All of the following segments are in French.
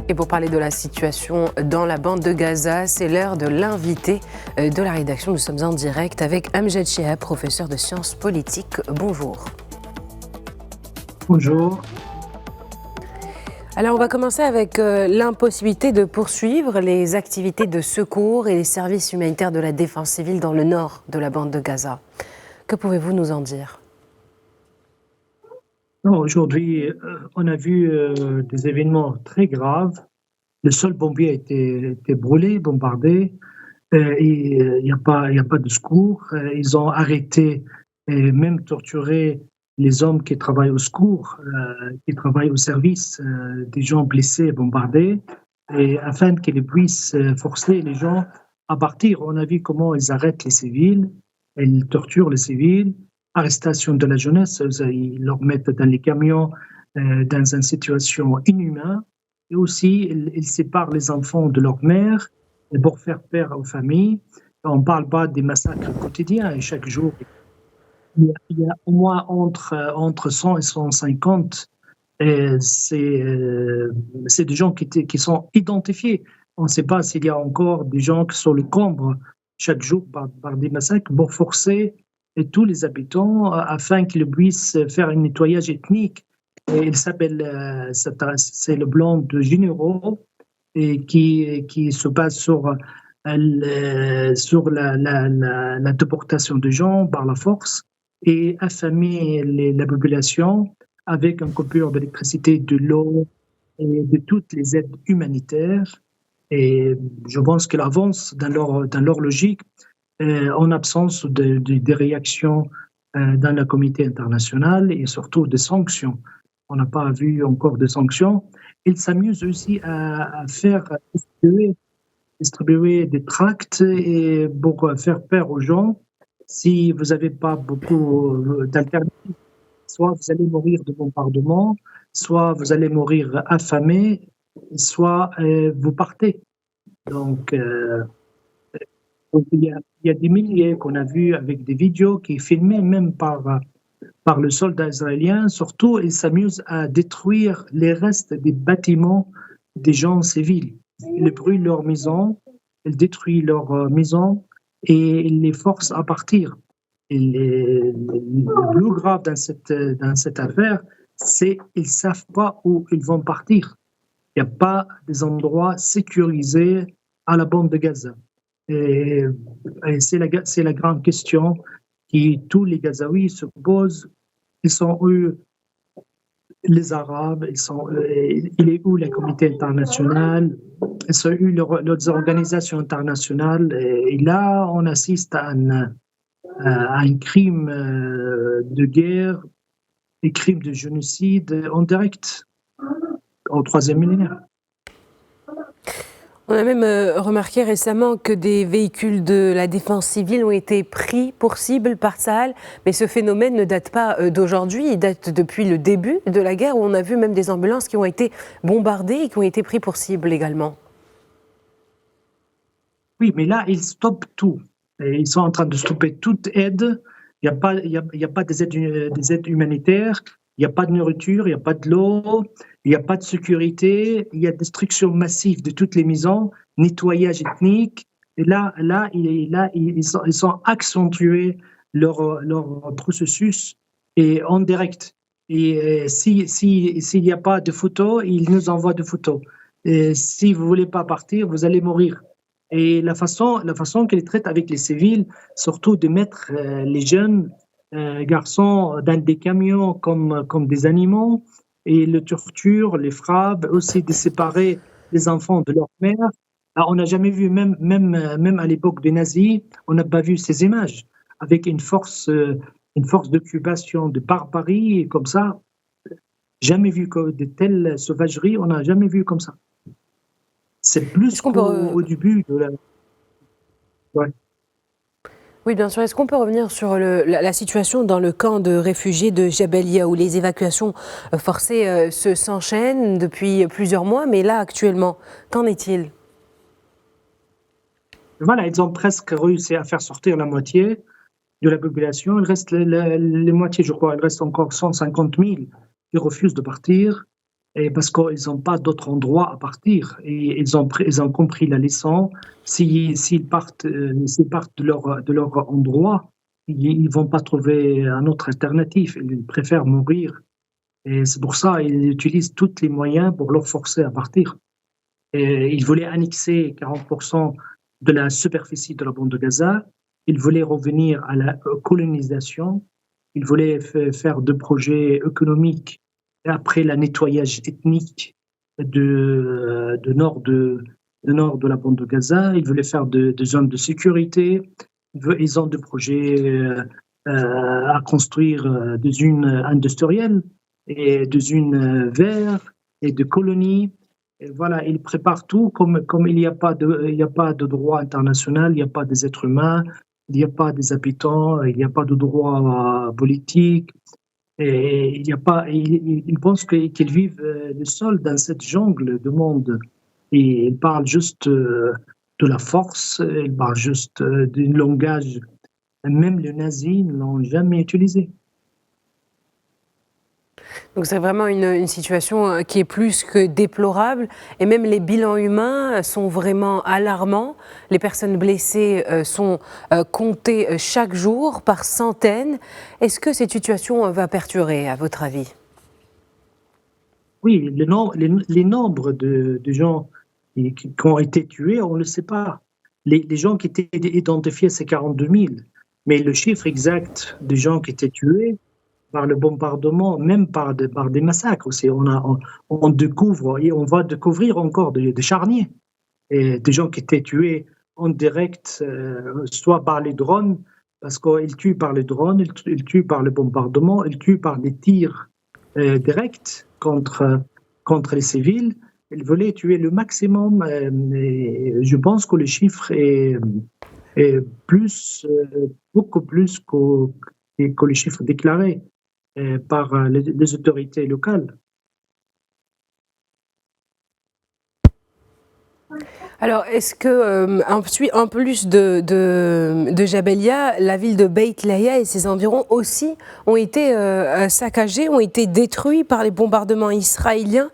Et pour parler de la situation dans la bande de Gaza, c'est l'heure de l'invité de la rédaction. Nous sommes en direct avec Amjad Chehab, professeur de sciences politiques. Bonjour. Bonjour. Alors on va commencer avec l'impossibilité de poursuivre les activités de secours et les services humanitaires de la défense civile dans le nord de la bande de Gaza. Que pouvez-vous nous en dire ? Aujourd'hui, on a vu des événements très graves. Le sol bombier a été brûlé, bombardé, et il n'y a pas de secours. Ils ont arrêté et même torturé les hommes qui travaillent au secours, qui travaillent au service des gens blessés et bombardés, et afin qu'ils puissent forcer les gens à partir. On a vu comment ils arrêtent les civils, ils torturent les civils, arrestation de la jeunesse, ils leur mettent dans les camions dans une situation inhumaine, et aussi ils séparent les enfants de leur mère pour faire peur aux familles. On ne parle pas des massacres quotidiens, et chaque jour, il y a au moins entre 100 et 150. C'est des gens qui sont identifiés. On ne sait pas s'il y a encore des gens qui sont le comble chaque jour par des massacres pour forcer tous les habitants afin qu'ils puissent faire un nettoyage ethnique. Et il s'appelle, c'est le plan de généraux et qui se base sur la déportation de gens par la force et affamer la population avec une coupure d'électricité, de l'eau et de toutes les aides humanitaires. Et je pense qu'elle avance dans leur logique en absence des réactions dans la communauté internationale et surtout des sanctions. On n'a pas vu encore de sanctions. Ils s'amusent aussi à faire distribuer des tracts et pour faire peur aux gens. Si vous n'avez pas beaucoup d'alternatives, soit vous allez mourir de bombardement, soit vous allez mourir affamé, soit vous partez. Donc, il y a des milliers qu'on a vus avec des vidéos qui sont filmées même par le soldat israélien. Surtout, ils s'amusent à détruire les restes des bâtiments des gens civils. Ils brûlent leurs maisons, ils détruisent leurs maisons et ils les forcent à partir. Et le plus grave dans cette affaire, c'est qu'ils ne savent pas où ils vont partir. Il n'y a pas des endroits sécurisés à la bande de Gaza. Et c'est la grande question que tous les Gazaouis se posent. Ils sont eux, les Arabes, il est où la communauté internationale, ils sont où les organisations internationales. Et là, on assiste à un crime de guerre, des crimes de génocide en direct au troisième millénaire. On a même remarqué récemment que des véhicules de la défense civile ont été pris pour cible par Tsahal, mais ce phénomène ne date pas d'aujourd'hui, il date depuis le début de la guerre où on a vu même des ambulances qui ont été bombardées et qui ont été pris pour cible également. Oui, mais là, ils stoppent tout. Et ils sont en train de stopper toute aide. Il n'y a pas des aides humanitaires, il n'y a pas de nourriture, il n'y a pas de l'eau, il n'y a pas de sécurité, il y a destruction massive de toutes les maisons, nettoyage ethnique. Et là ils ont accentué leur processus et en direct. Et s'il n'y a pas de photos, ils nous envoient des photos. Et si vous ne voulez pas partir, vous allez mourir. Et la façon qu'ils traitent avec les civils, surtout de mettre les jeunes garçons dans des camions comme des animaux, et le torture, les frappent, aussi de séparer les enfants de leur mère. Alors, on n'a jamais vu, même à l'époque des nazis, on n'a pas vu ces images, avec une force d'occupation, de barbarie, comme ça. Jamais vu de telles sauvageries, on n'a jamais vu comme ça. C'est plus qu'au début de la... Ouais. Oui, bien sûr. Est-ce qu'on peut revenir sur la situation dans le camp de réfugiés de Jabalia où les évacuations forcées s'enchaînent depuis plusieurs mois, mais là, actuellement, qu'en est-il ? Voilà, ils ont presque réussi à faire sortir la moitié de la population. Il reste les moitiés, je crois, il reste encore 150 000 qui refusent de partir. et parce qu'ils n'ont pas d'autre endroit à partir. Et ils ont compris la leçon. S'ils partent de leur endroit, ils ne vont pas trouver un autre alternative. Ils préfèrent mourir. Et c'est pour ça qu'ils utilisent tous les moyens pour leur forcer à partir. Et ils voulaient annexer 40% de la superficie de la bande de Gaza. Ils voulaient revenir à la colonisation. Ils voulaient faire des projets économiques après le nettoyage ethnique de nord de la bande de Gaza. Ils voulaient faire des zones de sécurité. Ils ont des projets à construire des unes industrielles et des unes verts et de colonies. Et voilà, ils préparent tout comme il n'y a pas de droit international, il n'y a pas des êtres humains, il n'y a pas des habitants, il n'y a pas de droit politique. Et il n'y a pas, ils pensent qu'ils vivent seuls dans cette jungle de monde. Et ils parlent juste de la force, ils parlent juste d'un langage. Même les nazis ne l'ont jamais utilisé. Donc c'est vraiment une situation qui est plus que déplorable et même les bilans humains sont vraiment alarmants. Les personnes blessées sont comptées chaque jour par centaines. Est-ce que cette situation va perdurer à votre avis? Oui, les nombres de gens qui ont été tués, on ne le sait pas. Les gens qui étaient identifiés, c'est 42 000. Mais le chiffre exact des gens qui étaient tués par le bombardement, même par des massacres aussi, on découvre et on va découvrir encore des charniers. Et des gens qui étaient tués en direct, soit par les drones, parce qu'ils tuent par les drones, ils tuent par le bombardement, ils tuent par des tirs directs contre les civils. Ils voulaient tuer le maximum. Et je pense que le chiffre est plus, beaucoup plus que les chiffres déclarés par les autorités locales. Alors, est-ce que, en plus de Jabalia, la ville de Beit Lahiya et ses environs aussi ont été saccagés, ont été détruits par les bombardements israéliens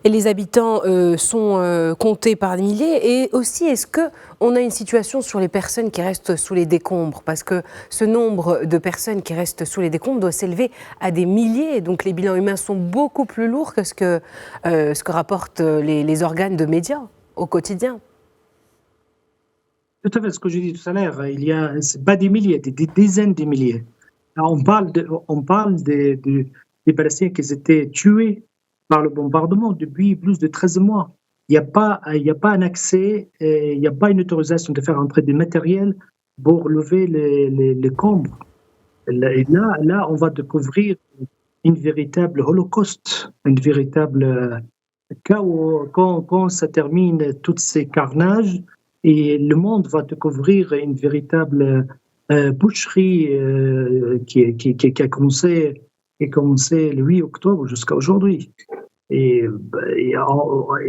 et les habitants sont comptés par milliers? Et aussi, est-ce qu'on a une situation sur les personnes qui restent sous les décombres? Parce que ce nombre de personnes qui restent sous les décombres doit s'élever à des milliers. Donc les bilans humains sont beaucoup plus lourds que ce que rapportent les organes de médias au quotidien. Tout à fait, ce que j'ai dit tout à l'heure, c'est pas des milliers, des dizaines de milliers. Là, on parle des Palestiniens qui étaient tués par le bombardement depuis plus de 13 mois. Il n'y a pas un accès, il n'y a pas une autorisation de faire entrer des matériels pour lever les combres. Et là, on va découvrir une véritable holocauste, une véritable chaos. Quand ça termine, tous ces carnages, et le monde va découvrir une véritable boucherie qui a commencé le 8 octobre jusqu'à aujourd'hui. Et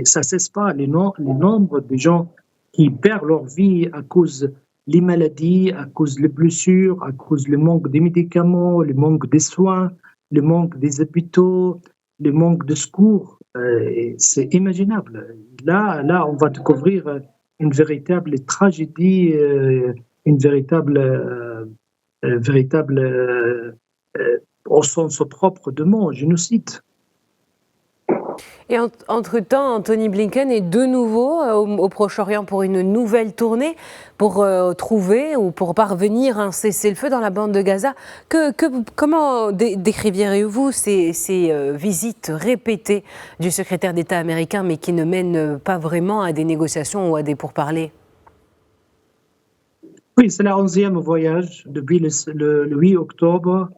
ça ne cesse pas, les nombres de gens qui perdent leur vie à cause des maladies, à cause des blessures, à cause du manque des médicaments, le manque des soins, le manque des hôpitaux, le manque de secours. C'est imaginable. Là, on va découvrir une véritable tragédie, une véritable au sens propre de mot, génocide. Et entre-temps, Antony Blinken est de nouveau au Proche-Orient pour une nouvelle tournée pour trouver ou pour parvenir à un cessez-le-feu dans la bande de Gaza. Comment décririez-vous ces visites répétées du secrétaire d'État américain mais qui ne mènent pas vraiment à des négociations ou à des pourparlers? Oui, c'est le 11e voyage depuis le 8 octobre.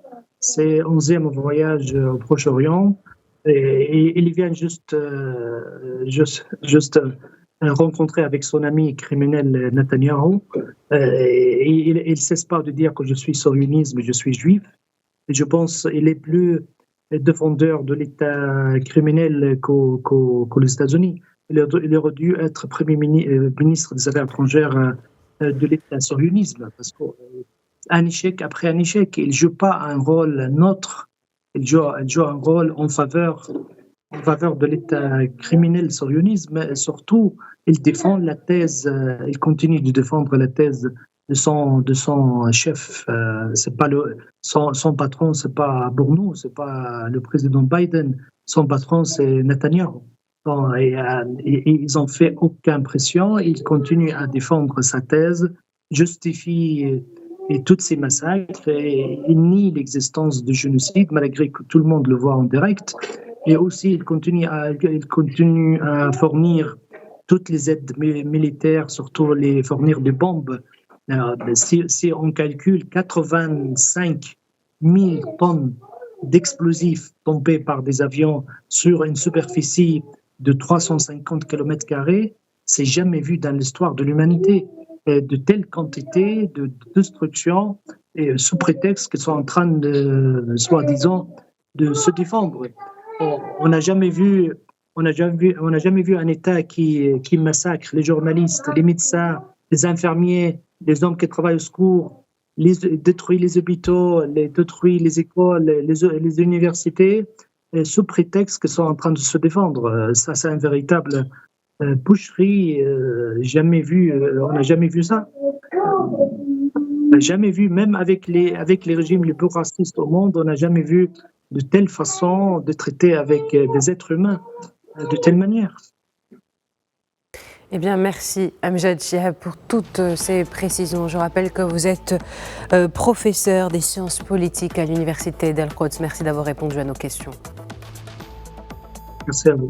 C'est le 11e voyage au Proche-Orient. Et il vient juste rencontrer avec son ami criminel Netanyahou. Et il ne cesse pas de dire que je suis sioniste, mais je suis juif. Et je pense qu'il est plus défendeur de l'État criminel que les États-Unis. Il aurait dû être Premier ministre des Affaires étrangères de l'État sionisme, parce qu'un échec après un échec, il ne joue pas un rôle neutre. Il joue un rôle en faveur en faveur de l'État criminel sionisme, mais surtout, il défend la thèse, il continue de défendre la thèse de son chef. C'est pas son patron, c'est pas Bournou, c'est pas le président Biden. Son patron, c'est Netanyahu. Bon, ils ont fait aucune pression. Il continue à défendre sa thèse, justifie toutes ces massacres et il nie l'existence de génocide malgré que tout le monde le voit en direct. Et aussi, il continue à fournir toutes les aides militaires, surtout les fournir des bombes. Si on calcule 85 000 tonnes d'explosifs tombés par des avions sur une superficie de 350 km², c'est jamais vu dans l'histoire de l'humanité. De telles quantités de destruction et sous prétexte qu'ils sont en train de, soi-disant, de se défendre. On n'a jamais vu un État qui massacre les journalistes, les médecins, les infirmiers, les hommes qui travaillent au secours, détruit les hôpitaux, détruit les écoles, les universités, sous prétexte qu'ils sont en train de se défendre. Ça, c'est un véritable boucherie, jamais vu, on n'a jamais vu ça. On n'a jamais vu, même avec les régimes les plus racistes au monde, on n'a jamais vu de telle façon de traiter avec des êtres humains, de telle manière. Eh bien, merci Amjad Chihab pour toutes ces précisions. Je rappelle que vous êtes professeur des sciences politiques à l'Université d'Al-Quds. Merci d'avoir répondu à nos questions. Merci à vous.